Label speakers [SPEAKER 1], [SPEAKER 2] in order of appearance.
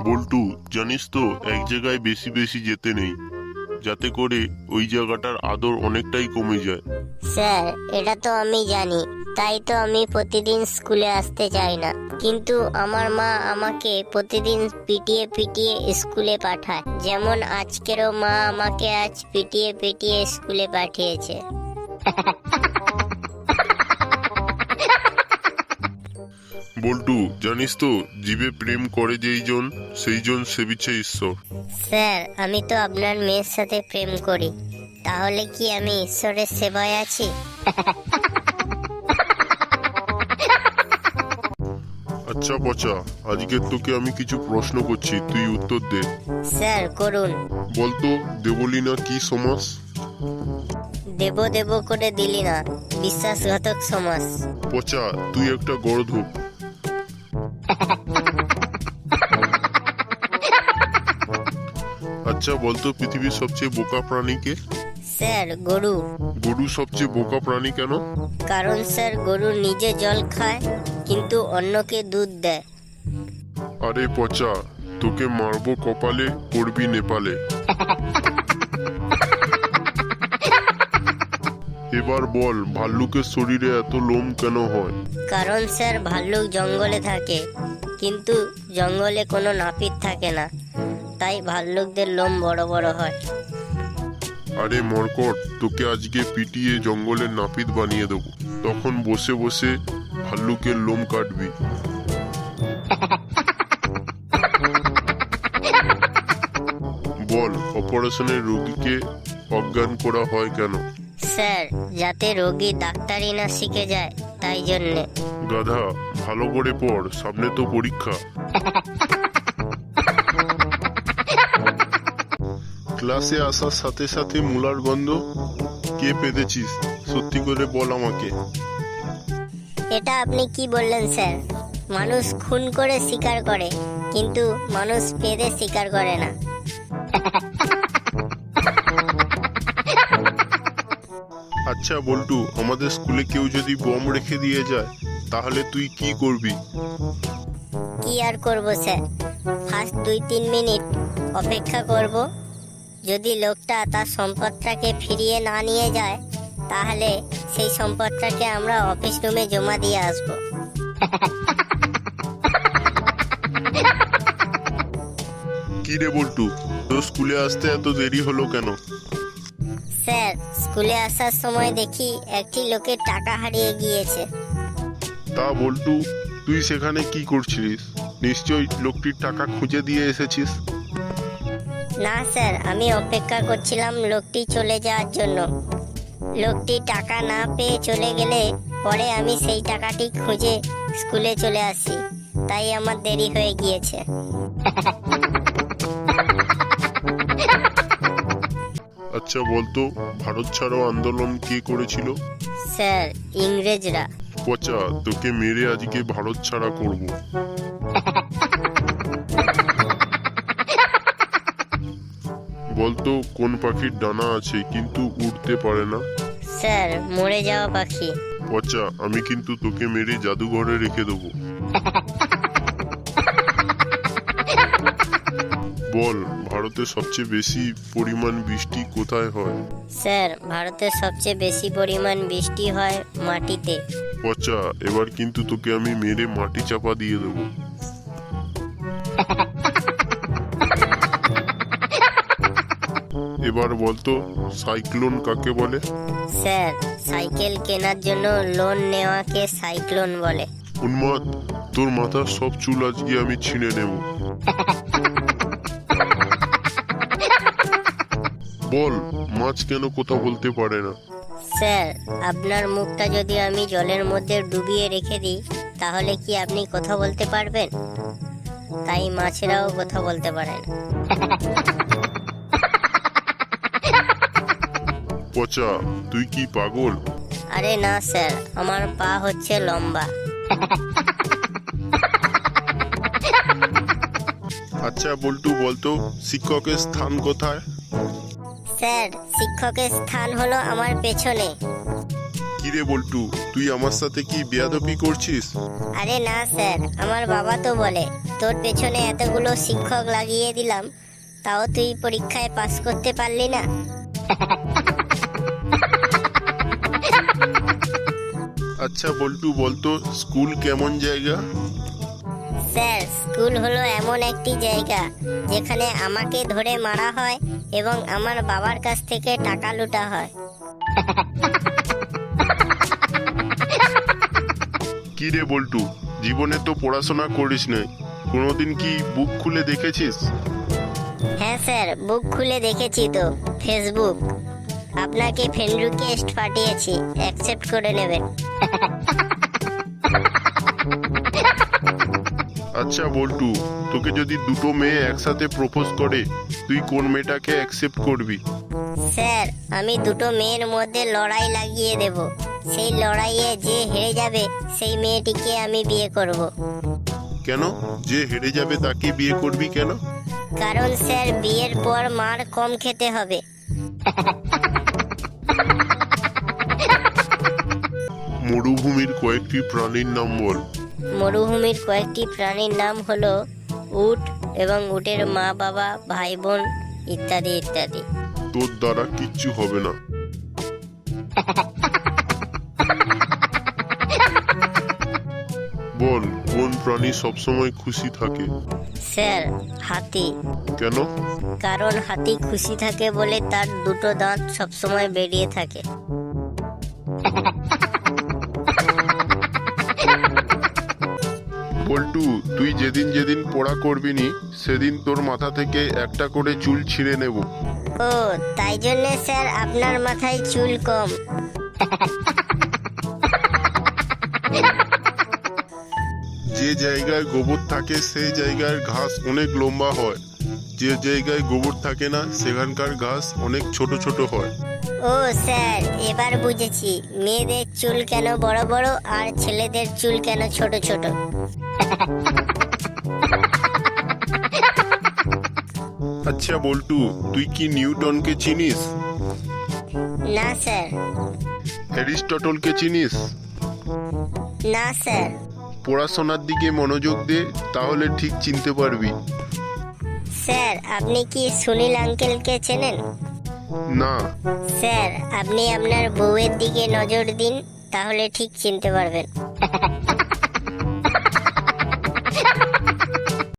[SPEAKER 1] বল্টু, জানিস তো এক জায়গায় বেশি বেশি যেতে নেই, যাতে করে ওই জায়গাটার আদর অনেকটাই কমে যায়।
[SPEAKER 2] স্যার, এটা তো আমি জানি, তাই তো আমি প্রতিদিন স্কুলে আসতে চাই না। কিন্তু আমার মা আমাকে প্রতিদিন পিটিয়ে পিটিয়ে স্কুলে পাঠায়, যেমন আজকেরও মা আমাকে আজ পিটিয়ে পিটিয়ে স্কুলে পাঠিয়েছে।
[SPEAKER 1] বল্টু, জানিস তো জীবে প্রেম করে যেইজন সেইজন সেবিছে ঈশ্বর।
[SPEAKER 2] স্যার, আমি তো আপনার মেয়ের সাথে প্রেম করি, তাহলে কি আমি ঈশ্বরের সেবায় আছি?
[SPEAKER 1] আচ্ছা পচা, আজকে তোকে আমি কিছু প্রশ্ন করছি, তুই উত্তর দে।
[SPEAKER 2] স্যার, করুন।
[SPEAKER 1] বলতো, দেবলীনা কি সমাস?
[SPEAKER 2] দেব দেব করে দিলি না, বিশ্বাসঘাতক সমাজ।
[SPEAKER 1] পচা, তুই একটা গর্ধপ। আচ্ছা বলতো, পৃথিবীর সবচেয়ে বোকা প্রাণী কে?
[SPEAKER 2] স্যার, গরু।
[SPEAKER 1] গরু সবচেয়ে বোকা প্রাণী কেন?
[SPEAKER 2] কারণ স্যার, গরু নিজে জল খায় কিন্তু অন্যকে দুধ দেয়।
[SPEAKER 1] আরে পচা, তোকে মারবো কপালে, পড়বি নেপালে। এবার বল, ভাল্লুকের শরীরে এত লোম কেন হয়?
[SPEAKER 2] কারণ স্যার, ভাল্লুক জঙ্গলে থাকে, কিন্তু জঙ্গলে কোনো নাপিত থাকে না, তাই ভাল্লুকদের লোম বড় বড় হয়।
[SPEAKER 1] আরে মরকট, তোকে আজকে পিটিয়ে জঙ্গলের নাপিত বানিয়ে দেবো, তখন বসে বসে ভাল্লুকের লোম কাটবি। বল, অপারেশনের রোগীকে অজ্ঞান করা হয় কেন?
[SPEAKER 2] স্যার, যাতে রোগী ডাক্তারি না শিখে যায়, তাই জন্যে।
[SPEAKER 1] গাধা, ভালো করে পড়, সামনে তো পরীক্ষা। ক্লাসে আসার সাথে সাথে মুলার গন্ধ কে পেতেছিস? সত্যি করে বল আমাকে।
[SPEAKER 2] এটা আপনি কি বললেন স্যার? মানুষ খুন করে স্বীকার করে, কিন্তু মানুষ পেদে স্বীকার করে না।
[SPEAKER 1] আচ্ছা বল্টু, আমাদের স্কুলে কেউ যদি বম রেখে দিয়ে যায়, তাহলে তুই কি করবি?
[SPEAKER 2] কি আর করব স্যার, ফার্স্ট 2-3 মিনিট অপেক্ষা করব। যদি লোকটা তার সম্পদটাকে ফিরিয়ে না নিয়ে যায়, তাহলে সেই সম্পদটাকে আমরা অফিস রুমে জমা দিয়ে আসব।
[SPEAKER 1] কি রে বল্টু, তোর স্কুলে আসতে এত দেরি হলো কেন?
[SPEAKER 2] স্যার, স্কুলে আসার সময় দেখি একটি লোকের টাকা হারিয়ে গিয়েছে।
[SPEAKER 1] তা বল্টু, তুই সেখানে কি করছিলিস? নিশ্চয়ই লোকটির টাকা খুঁজে দিয়ে এসেছিস।
[SPEAKER 2] না স্যার, আমি অপেক্ষা করছিলাম লোকটি চলে যাওয়ার জন্য। লোকটি টাকা না পেয়ে চলে গেলে পরে আমি সেই টাকাটি খুঁজে স্কুলে চলে আসি, তাই আমার দেরি হয়ে গিয়েছে।
[SPEAKER 1] আচ্ছা বলতো, ভারত ছাড়ো আন্দোলন কে করেছিল?
[SPEAKER 2] স্যার, ইংরেজরা।
[SPEAKER 1] পচা, তোকে মেরে আজকে ভারত ছাড়া করব। বলতো, কোন পাখির ডানা আছে কিন্তু উড়তে পারে না?
[SPEAKER 2] স্যার, মরে যাওয়া পাখি।
[SPEAKER 1] পচা, আমি কিন্তু তোকে মেরে জাদুঘরে রেখে দেবো। বল, ভারতে সবচেয়ে বেশি পরিমাণ বৃষ্টি কোথায় হয়?
[SPEAKER 2] স্যার, ভারতের সবচেয়ে বেশি পরিমাণ বৃষ্টি হয় মাটিতে।
[SPEAKER 1] পচা, এবার কিন্তু তোকে আমি মেরে মাটি চাপা দিয়ে দেবো। এবার বলতো, সাইক্লোন কাকে বলে?
[SPEAKER 2] স্যার, সাইকেল কেনার জন্য লোন নেওয়াকে সাইক্লোন বলে।
[SPEAKER 1] উন্মাদ, তোর মাথার সব চুল আজকে আমি ছিঁড়ে নেব। বল, মাছ কেন কথা বলতে পারে না?
[SPEAKER 2] স্যার, আপনার মুখটা যদি আমি জলের মধ্যে ডুবিয়ে রেখে দিই, তাহলে কি আপনি কথা বলতে পারবেন? তাই মাছেরাও কথা বলতে পারে না।
[SPEAKER 1] পচা, তুই কি পাগল?
[SPEAKER 2] আরে না স্যার, আমার পা হচ্ছে লম্বা।
[SPEAKER 1] আচ্ছা বল্টু, বলতো শিক্ষকের স্থান কোথায়?
[SPEAKER 2] স্যার, শিক্ষকের স্থান হলো আমার পেছনে।
[SPEAKER 1] কি রে বল্টু, তুই আমার সাথে কি বেয়াদবি করছিস?
[SPEAKER 2] আরে না স্যার, আমার বাবা তো বলে তোর পেছনে এতগুলো শিক্ষক লাগিয়ে দিলাম, তাও তুই পরীক্ষায় পাস করতে পারলি না।
[SPEAKER 1] আচ্ছা বল্টু, বলতো স্কুল কেমন জায়গা?
[SPEAKER 2] স্যার, স্কুল হলো এমন একটি জায়গা যেখানে আমাকে ধরে মারা হয় এবং আমার বাবার কাছ থেকে টাকা লুটা হয়।
[SPEAKER 1] কি রে বল্টু, জীবনে তো পড়াশোনা করিস না, কোনোদিন কি বুক খুলে দেখেছিস?
[SPEAKER 2] হ্যাঁ স্যার, বুক খুলে দেখেছি তো, ফেসবুক। আপনাকে ফ্রেন্ড রিকোয়েস্ট পাঠিয়েছি, অ্যাকসেপ্ট করে নেবেন।
[SPEAKER 1] আচ্ছা বল্টু, তোকে যদি দুটো মেয়ে একসাথে প্রপোজ করে, তুই কোন মেয়েটাকে অ্যাকসেপ্ট করবি?
[SPEAKER 2] স্যার, আমি দুটো মেয়ের মধ্যে লড়াই লাগিয়ে দেব, সেই লড়াইয়ে যে হেরে যাবে সেই মেয়েটিকে আমি বিয়ে করব।
[SPEAKER 1] কেন? যে হেরে যাবে তাকে বিয়ে করবি কেন?
[SPEAKER 2] কারণ স্যার, বিয়ের পর মার কম খেতে হবে।
[SPEAKER 1] মরুভূমির কয়েকটি প্রাণীর নাম বল।
[SPEAKER 2] মরুভূমির কয়েকটি প্রাণীর নাম হলো উট এবং উটের মা বাবা, ভাই বোন, ইত্যাদি ইত্যাদি।
[SPEAKER 1] তোর দ্বারা কিচ্ছু হবে না। বল, কোন প্রাণী সবসময় খুশি থাকে?
[SPEAKER 2] স্যার, হাতি।
[SPEAKER 1] কেন?
[SPEAKER 2] কারণ হাতি খুশি থাকে বলে তার দুটো দাঁত সবসময় বেরিয়ে থাকে।
[SPEAKER 1] বল্টু, তুই যেদিন যেদিন পড়া করবি নি, সেদিন তোর মাথা থেকে একটা করে চুল ছিঁড়ে নেব।
[SPEAKER 2] ও, তাই জন্য স্যার আপনার মাথায় চুল কম।
[SPEAKER 1] যে জায়গায় গোবর থাকে সেই জায়গার ঘাস অনেক লম্বা হয়, যে জায়গায় গোবর থাকে না সেখানকার ঘাস অনেক ছোট ছোট হয়।
[SPEAKER 2] ও স্যার, এবার বুঝেছি মেয়েদের চুল কেন বড় বড় আর ছেলেদের চুল কেন ছোট ছোট।
[SPEAKER 1] আচ্ছা বল্টু, তুই কি নিউটনকে চিনিস?
[SPEAKER 2] না স্যার।
[SPEAKER 1] অ্যারিস্টটলকে চিনিস?
[SPEAKER 2] না স্যার।
[SPEAKER 1] পড়াশোনার দিকে মনোযোগ দে, তাহলে ঠিক চিনতে পারবি।
[SPEAKER 2] স্যার, আপনি কি সুনীল আঙ্কেলকে চেনেন?
[SPEAKER 1] না।
[SPEAKER 2] স্যার, আপনি আপনার বউয়ের দিকে নজর দিন, তাহলে ঠিক চিনতে পারবেন।